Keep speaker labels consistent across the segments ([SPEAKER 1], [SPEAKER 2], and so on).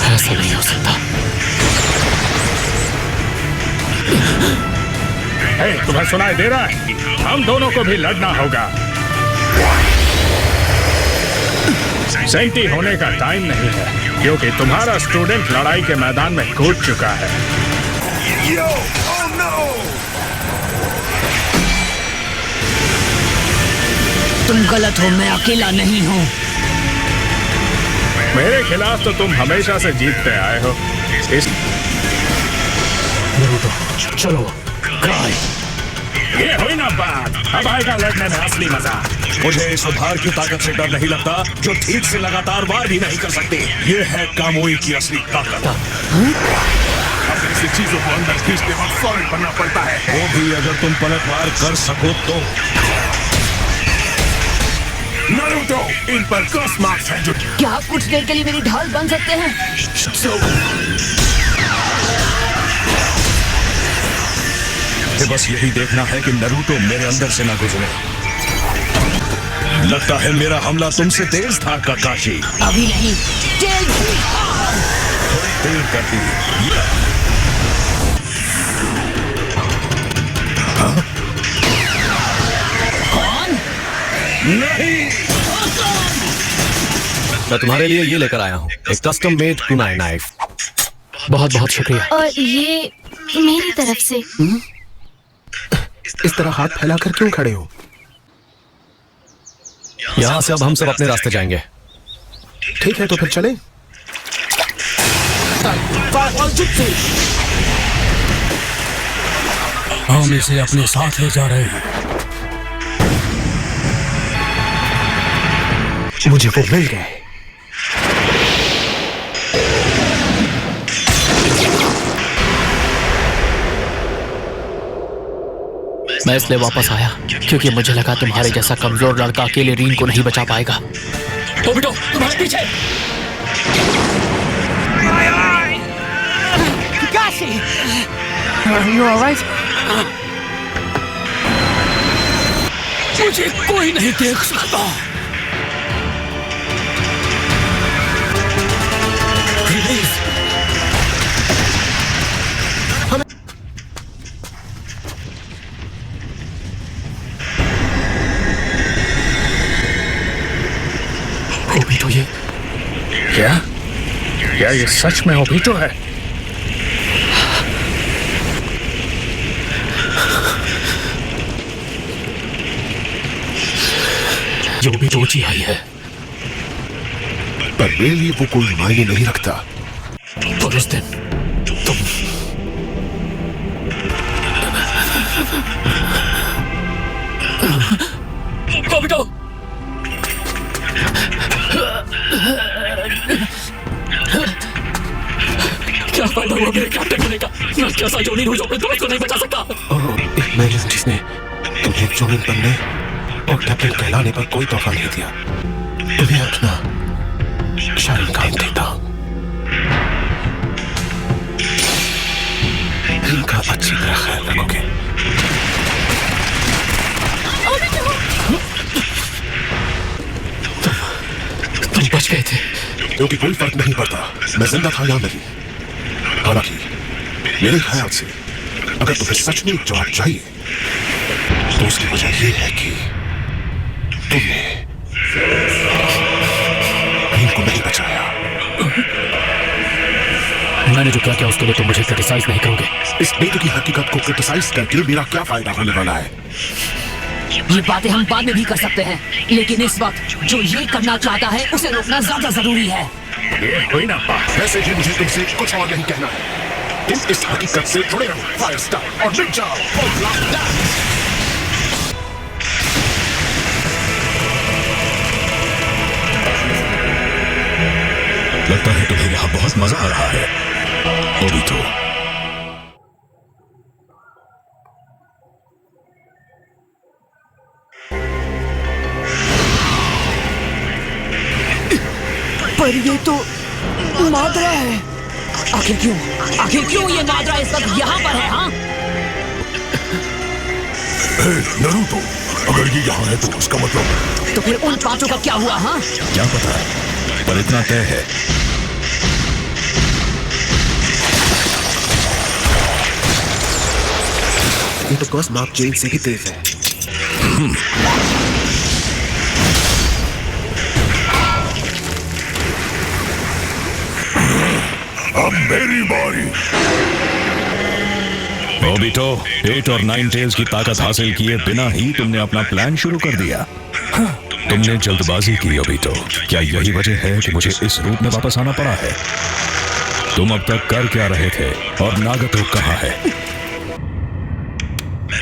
[SPEAKER 1] ऐसा नहीं हो सकता।
[SPEAKER 2] तुम्हें सुनाई दे रहा है? हम दोनों को भी लड़ना होगा। सेंटी होने का टाइम नहीं है, क्योंकि तुम्हारा स्टूडेंट लड़ाई के मैदान में कूद चुका है।
[SPEAKER 3] तुम गलत हो, मैं अकेला नहीं हूँ।
[SPEAKER 2] मेरे खिलाफ तो तुम हमेशा से जीतते आए हो।
[SPEAKER 1] चलो गाय।
[SPEAKER 2] ये हुई ना बात, अब आएगा लड़ने में असली मजा।
[SPEAKER 4] मुझे इस उधार की ताकत से डर नहीं लगता, जो ठीक से लगातार वार भी नहीं कर सकती। ये है कामुई की असली ताकत।
[SPEAKER 2] अब ऐसी चीजों को अंदर खींचते वक्त फौरन बनना पड़ता है,
[SPEAKER 4] वो भी अगर तुम पलटवार कर सको तो।
[SPEAKER 2] नारुतो, इन पर क्रॉस मार्क्स हैं जो।
[SPEAKER 3] क्या आप कुछ देर के लिए मेरी ढाल बन सकते हैं?
[SPEAKER 4] बस यही देखना है कि नारुतो मेरे अंदर से ना गुजरे। लगता है मेरा हमला तुमसे तेज था काकाशी।
[SPEAKER 3] अभी नहीं,
[SPEAKER 4] देर कर दी।
[SPEAKER 3] कौन?
[SPEAKER 4] नहीं,
[SPEAKER 1] मैं तुम्हारे लिए ये लेकर आया हूँ, एक कस्टम मेड कुनाई नाइफ। बहुत बहुत शुक्रिया।
[SPEAKER 5] और ये मेरी तरफ से।
[SPEAKER 6] इस तरह हाथ फैलाकर क्यों खड़े हो?
[SPEAKER 1] यहाँ से अब हम सब अपने रास्ते जाएंगे।
[SPEAKER 6] ठीक है, तो फिर चलें।
[SPEAKER 1] हम इसे अपने साथ ले जा रहे हैं।
[SPEAKER 6] मुझे वो मिल गए।
[SPEAKER 1] मैं इसलिए वापस आया क्योंकि मुझे लगा तुम्हारे जैसा कमजोर लड़का अकेले रीन को नहीं बचा पाएगा। ओबिटो, तुम्हारे पीछे। मुझे कोई नहीं देख सकता। ओबिटो, ये
[SPEAKER 2] क्या ये सच में ओबिटो है?
[SPEAKER 1] ये ओबिटो आई है,
[SPEAKER 6] पर मेरे लिए वो कोई मायने नहीं रखता।
[SPEAKER 1] और उस दिन तुम ओबिटो, क्या फायदा हुआ मेरे कैप्टन होने का? मैं कैसा जोनिन हूँ जो अपने दोस्त को नहीं बचा सकता?
[SPEAKER 6] एक मैजिक जिसने तुम्हें जोनिन बनने और कैप्टन कहलाने पर कोई तोहफा नहीं दिया। तुम्हें अपना शारीरिक काम देता हूँ। इनका अच्छी तरह ख्याल रखोगे।
[SPEAKER 1] तुम बच गए थे
[SPEAKER 6] क्योंकि कोई फर्क नहीं पड़ता मैं जिंदा था या नहीं। हालांकि मेरे ख्याल से अगर तुम्हें सच में जवाब चाहिए तो उसकी वजह यह है कि तुमने इनको नहीं बचाया।
[SPEAKER 1] मैंने जो क्या किया उसके लिए तुम मुझे क्रिटिसाइज नहीं करोगे।
[SPEAKER 6] इस बेटे की हकीकत को क्रिटिसाइज करके मेरा क्या फायदा होने वाला है?
[SPEAKER 3] ये बातें हम बाद में भी कर सकते हैं, लेकिन इस वक्त जो ये करना चाहता है उसे रोकना ज्यादा जरूरी है।
[SPEAKER 2] ये हुई ना बात।
[SPEAKER 6] वैसे भी मुझे तुमसे कुछ और नहीं कहना है। तुम इस हकीकत से जुड़े रहो फायर स्टार और मिट जाओ।
[SPEAKER 4] लगता है तुम्हें यहाँ बहुत मजा आ रहा है ओबिटो।
[SPEAKER 3] पर ये तो नादरा है। आखिर क्यों ये नादरा इस वक्त यहाँ पर है? हाँ,
[SPEAKER 6] नरूतो, अगर ये यहाँ है तो उसका मतलब
[SPEAKER 3] तो फिर उन पांचों का क्या हुआ? हाँ,
[SPEAKER 4] क्या पता, पर इतना तय है
[SPEAKER 6] ये तो कॉस मार्क चेन से भी तेज है। अब मेरी बारी।
[SPEAKER 4] ओबिटो, 8 और 9 टेल्स की ताकत हासिल किए बिना ही तुमने अपना प्लान शुरू कर दिया। तुमने जल्दबाजी की ओबिटो। क्या यही वजह है कि मुझे इस रूप में वापस आना पड़ा है? तुम अब तक कर क्या रहे थे और नागतो कहाँ है?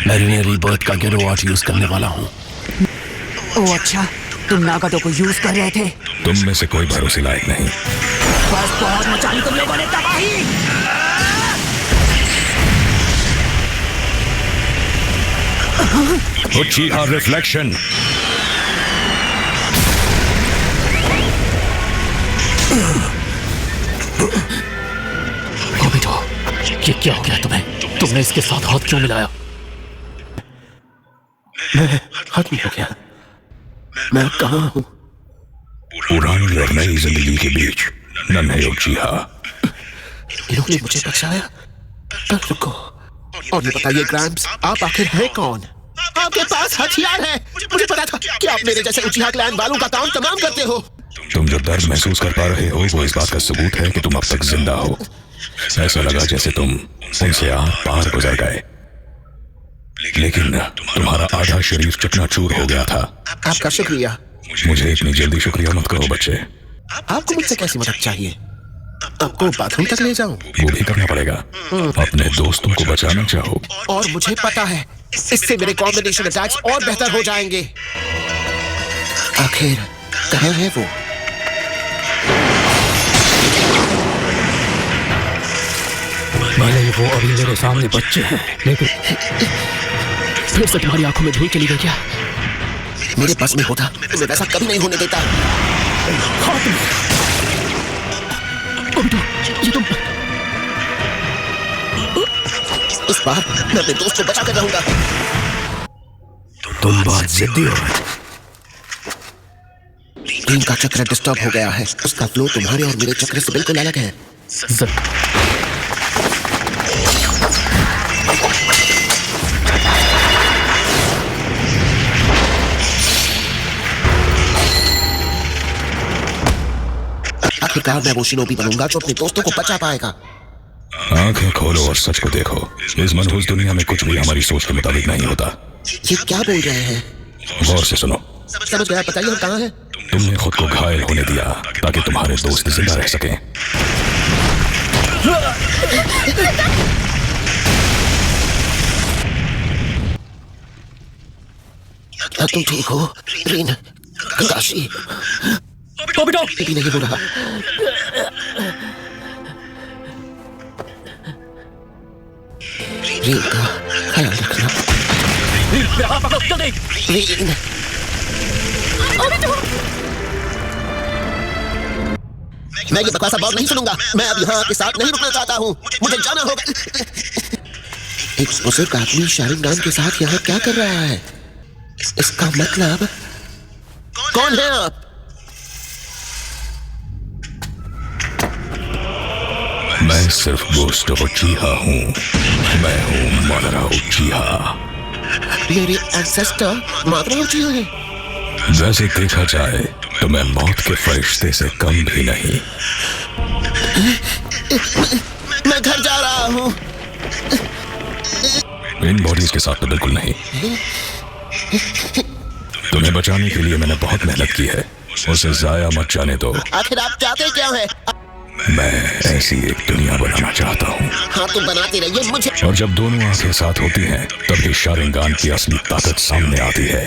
[SPEAKER 6] मैं रीबर्थ का गिरो आर्ट यूज करने वाला हूँ।
[SPEAKER 3] ओह अच्छा, तुम नागतो को यूज कर रहे थे।
[SPEAKER 4] तुम में से कोई भरोसे लायक नहीं।
[SPEAKER 3] बस बहुत मचानी तुम लोगों ने तबाही।
[SPEAKER 4] उचिहा रिफ्लेक्शन।
[SPEAKER 1] ओबिटो, ये क्या हो गया तुम्हें? तुमने इसके साथ हाथ क्यों मिलाया?
[SPEAKER 6] मैं खत्म हो गया। मैं कहाँ हूँ?
[SPEAKER 4] पुरानी और नई जिंदगी के बीच नन्हे उचिहा।
[SPEAKER 6] इन्होंने मुझे बचाया। पर रुको, और ये बताइए ग्रैम्स, आप आखिर हैं कौन? आपके पास हथियार है। मुझे पता था कि आप मेरे जैसे उचिहा क्लैन वालों का काम तमाम करते हो।
[SPEAKER 4] तुम जो दर्द महसूस कर पा रहे हो वो इस बात का सबूत है कि तुम अब तक जिंदा हो। ऐसा लगा जैसे तुम उनसे आर पार गुजर गए, लेकिन तुम्हारा आधा शरीर चकनाचूर हो गया था।
[SPEAKER 6] आपका शुक्रिया।
[SPEAKER 4] मुझे इतनी जल्दी शुक्रिया मत करो बच्चे।
[SPEAKER 6] आपको मुझसे कैसी मदद चाहिए? आपको बाथरूम तक ले जाऊं?
[SPEAKER 4] वो भी करना पड़ेगा। अपने दोस्तों को बचाना चाहो।
[SPEAKER 6] और मुझे पता है इससे मेरे कॉम्बिनेशन अटैक्स और बेहतर हो जाएंगे। आखिर कहाँ है वो?
[SPEAKER 1] भले ही वो अभी मेरे सामने बच्चे हैं, लेकिन फिर से तुम्हारी आंखों में धूल चली गई क्या?
[SPEAKER 6] मेरे बस में होता तो मैं वैसा कभी नहीं होने देता।
[SPEAKER 1] ओबिटो, ये तुम।
[SPEAKER 6] इस बार मैं अपने दोस्त को बचा कर रहूंगा।
[SPEAKER 4] तुम बहुत जिद्दी हो।
[SPEAKER 6] टीम का चक्र डिस्टर्ब हो गया है। उसका फ्लो तुम्हारे और मेरे चक्र से बिल्कुल अलग है। आखिरकार मैं वो शिनोबी बनूंगा जो अपने दोस्तों को बचा पाएगा।
[SPEAKER 4] आंखें खोलो और सच को देखो। इस मनहूस दुनिया में कुछ भी हमारी सोच के मुताबिक नहीं होता।
[SPEAKER 6] ये क्या बोल रहे हैं?
[SPEAKER 4] गौर से सुनो।
[SPEAKER 6] समझ गया, बताइए हम कहाँ हैं?
[SPEAKER 4] तुमने खुद को घायल होने दिया ताकि तुम्हारे दोस्त जिंदा रह सकें।
[SPEAKER 6] क्या तुम ठीक हो? रीन, ककाशी।
[SPEAKER 1] ओबिटो,
[SPEAKER 6] भी नहीं हो रहा। रीन का ख्याल रखना।
[SPEAKER 1] मेरा हाथ पकड़ो, जल्दी।
[SPEAKER 6] रीन, मैं ये बकवास अब और नहीं सुनूंगा। मैं अब यहाँ आपके साथ नहीं रुकना चाहता हूँ। मुझे जाना होगा। एक बुजुर्ग आदमी शारिंगान के साथ यहाँ क्या कर रहा है? इसका मतलब कौन है आप?
[SPEAKER 4] मैं सिर्फ गोस्ट उचिहा हूँ। मैं हूँ मादरा उचिहा।
[SPEAKER 6] मेरे एंसेस्टर मादरा उचिहा है।
[SPEAKER 4] वैसे देखा जाए तो मैं मौत के फरिश्ते से कम भी नहीं।
[SPEAKER 6] मैं घर जा रहा हूँ।
[SPEAKER 4] इन बॉडीज के साथ तो बिल्कुल नहीं। तुम्हें बचाने के लिए मैंने बहुत मेहनत की है। उसे जाया मत जाने दो।
[SPEAKER 6] आखिर आप चाहते क्या है?
[SPEAKER 4] मैं ऐसी एक दुनिया बनाना चाहता हूँ।
[SPEAKER 6] हाँ तो बनाते रहिए। मुझे
[SPEAKER 4] और जब दोनों आंखें साथ होती हैं तभी शारिंगान की असली ताकत सामने आती है।